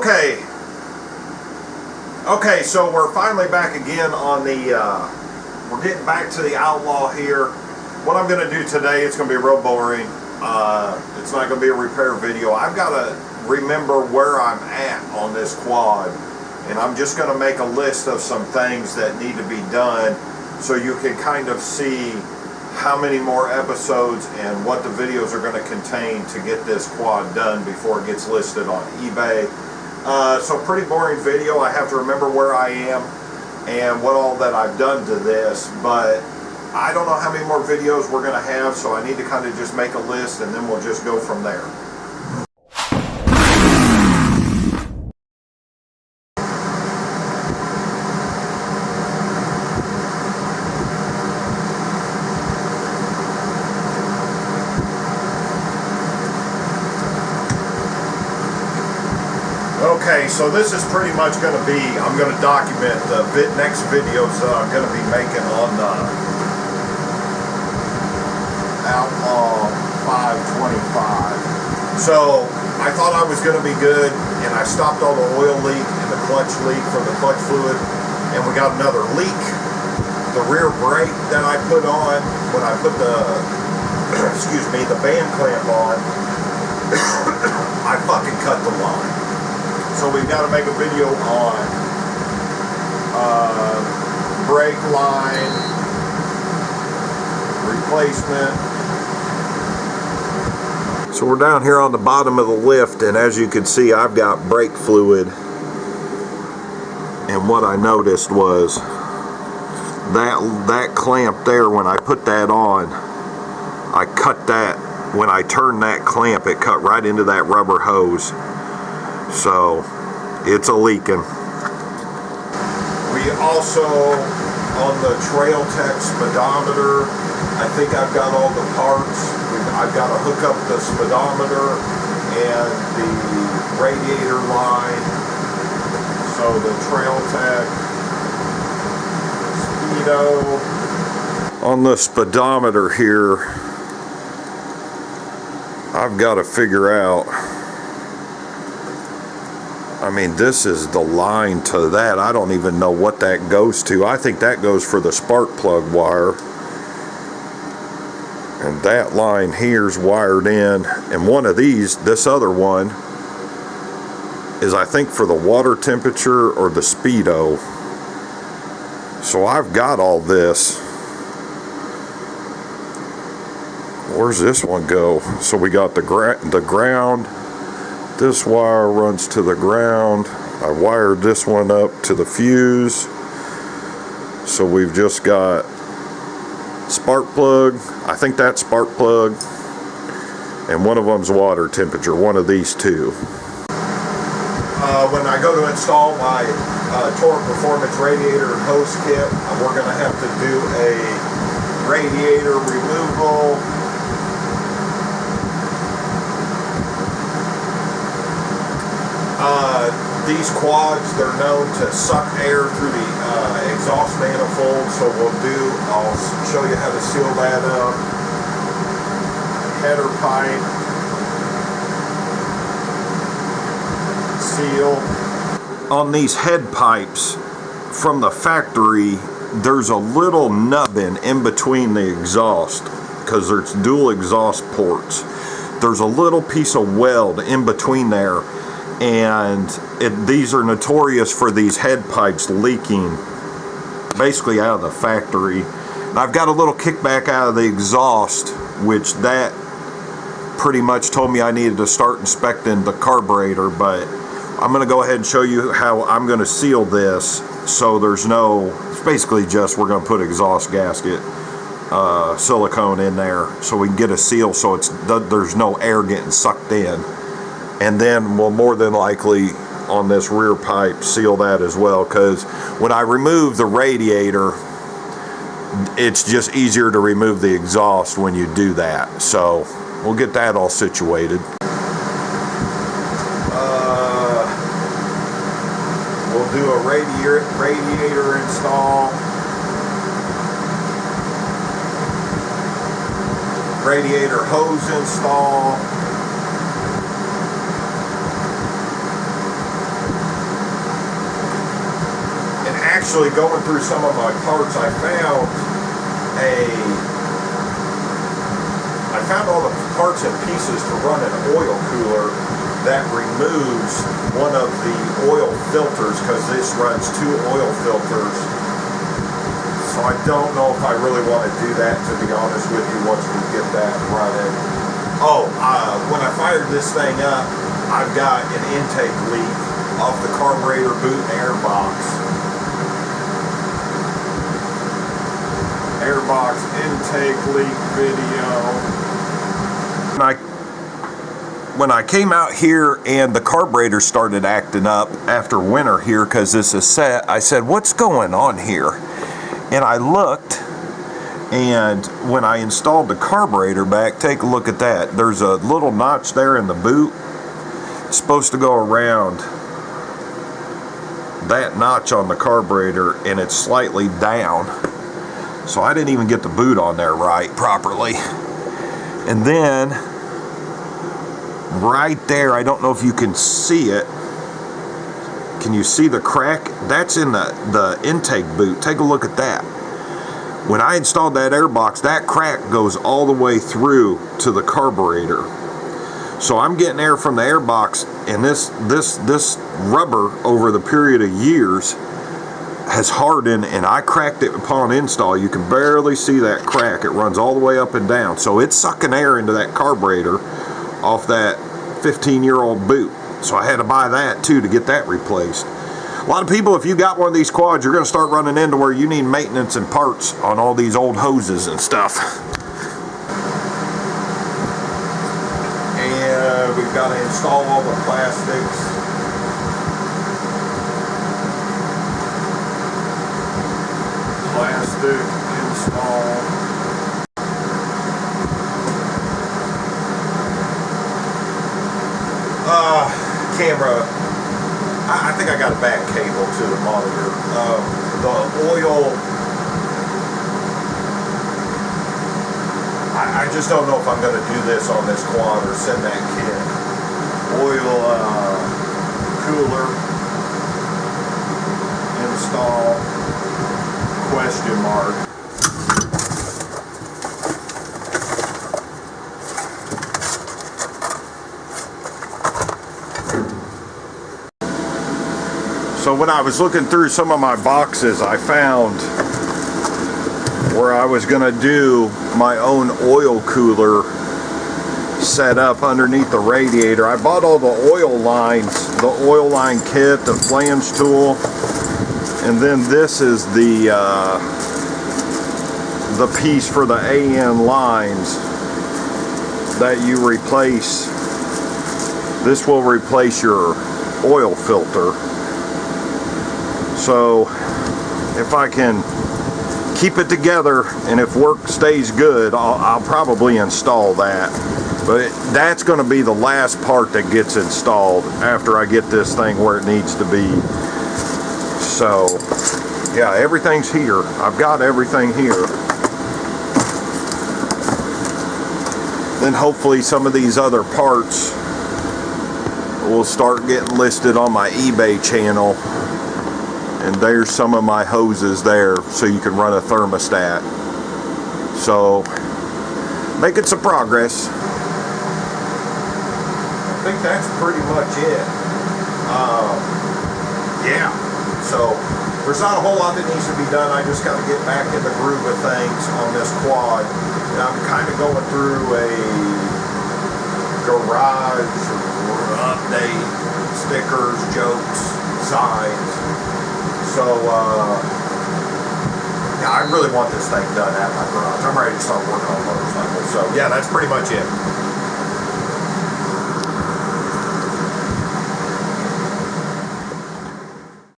Okay, so we're finally back again on the, we're getting back to the Outlaw here. What I'm going to do today, it's going to be real boring. It's not going to be a repair video. I've got to remember where I'm at on this quad. And I'm just going to make a list of some things that need to be done so you can kind of see how many more episodes and what the videos are going to contain to get this quad done before it gets listed on eBay. So pretty boring video. I have to remember where I am and what all that I've done to this, but I don't know how many more videos we're going to have, so I need to kind of just make a list and then we'll just go from there. Okay, so this is pretty much going to be, I'm going to document the next videos that I'm going to be making on the Outlaw 525. So I thought I was going to be good, and I stopped all the oil leak and the clutch leak from the clutch fluid, and we got another leak. The rear brake that I put on when I put the, excuse me, the band clamp on, I fucking cut the line. So we've got to make a video on brake line replacement. So we're down here on the bottom of the lift, and as you can see, I've got brake fluid. And what I noticed was that clamp there, when I put that on, I cut that. When I turned that clamp, it cut right into that rubber hose. So it's a leaking. We also, on the Trail Tech speedometer, I think I've got all the parts. I've got to hook up the speedometer and the radiator line. So the Trail Tech Speedo. On the speedometer here, I've got to figure out, I mean, this is the line to that. I don't even know what that goes to. I think that goes for the spark plug wire. And that line here's wired in. And one of these, this other one, is I think for the water temperature or the speedo. So I've got all this. Where's this one go? So we got the ground. This wire runs to the ground. I wired this one up to the fuse. So we've just got spark plug. I think that's spark plug. And one of them's water temperature, one of these two. When I go to install my Torque Performance radiator and hose kit, we're going to have to do a radiator removal. These quads, they're known to suck air through the exhaust manifold, so I'll show you how to seal that up. Header pipe, seal. On these head pipes from the factory, there's a little nubbin in between the exhaust because there's dual exhaust ports. There's a little piece of weld in between there. And these are notorious for these head pipes leaking basically out of the factory. And I've got a little kickback out of the exhaust, which that pretty much told me I needed to start inspecting the carburetor, but I'm going to go ahead and show you how I'm going to seal this so there's no, it's basically just we're going to put exhaust gasket silicone in there so we can get a seal so there's no air getting sucked in. And then we'll more than likely on this rear pipe seal that as well, because when I remove the radiator, it's just easier to remove the exhaust when you do that. So we'll get that all situated. We'll do a radiator install. Radiator hose install. actually going through some of my parts, I found all the parts and pieces to run an oil cooler that removes one of the oil filters, because this runs 2 oil filters. So I don't know if I really want to do that, to be honest with you, once we get that running. When I fired this thing up, I've got an intake leak off the carburetor, boot, and airbox. Airbox intake leak video. When I came out here and the carburetor started acting up after winter here, because this is set, I said, what's going on here? And I looked, and when I installed the carburetor back, take a look at that. There's a little notch there in the boot. It's supposed to go around that notch on the carburetor, and it's slightly down. So I didn't even get the boot on there right properly. And then right there, I don't know if you can see it. Can you see the crack? That's in the intake boot. Take a look at that. When I installed that airbox, that crack goes all the way through to the carburetor. So I'm getting air from the airbox, and this rubber over the period of years has hardened, and I cracked it upon install. You can barely see that crack. It runs all the way up and down. So it's sucking air into that carburetor off that 15-year-old boot. So I had to buy that too to get that replaced. A lot of people, if you got one of these quads, you're going to start running into where you need maintenance and parts on all these old hoses and stuff. And we've got to install all the plastics. Plastic install. Camera, I think I got a back cable to the monitor. The oil, I just don't know if I'm going to do this on this quad or send that kit. Oil cooler install, question mark. So when I was looking through some of my boxes, I found where I was going to do my own oil cooler set up underneath the radiator. I bought all the oil lines, the oil line kit, the flange tool, and then this is the piece for the AN lines that you replace. This will replace your oil filter. So if I can keep it together and if work stays good, I'll probably install that. But that's going to be the last part that gets installed after I get this thing where it needs to be. So yeah, everything's here. I've got everything here. Then hopefully some of these other parts will start getting listed on my eBay channel. And there's some of my hoses there, so you can run a thermostat. So, making some progress. I think that's pretty much it. Yeah, so there's not a whole lot that needs to be done. I just got to get back in the groove of things on this quad. And I'm kind of going through a garage update, stickers, jokes, signs. So, yeah, I really want this thing done at my garage. I'm ready to start working on motorcycles. So, yeah, that's pretty much it.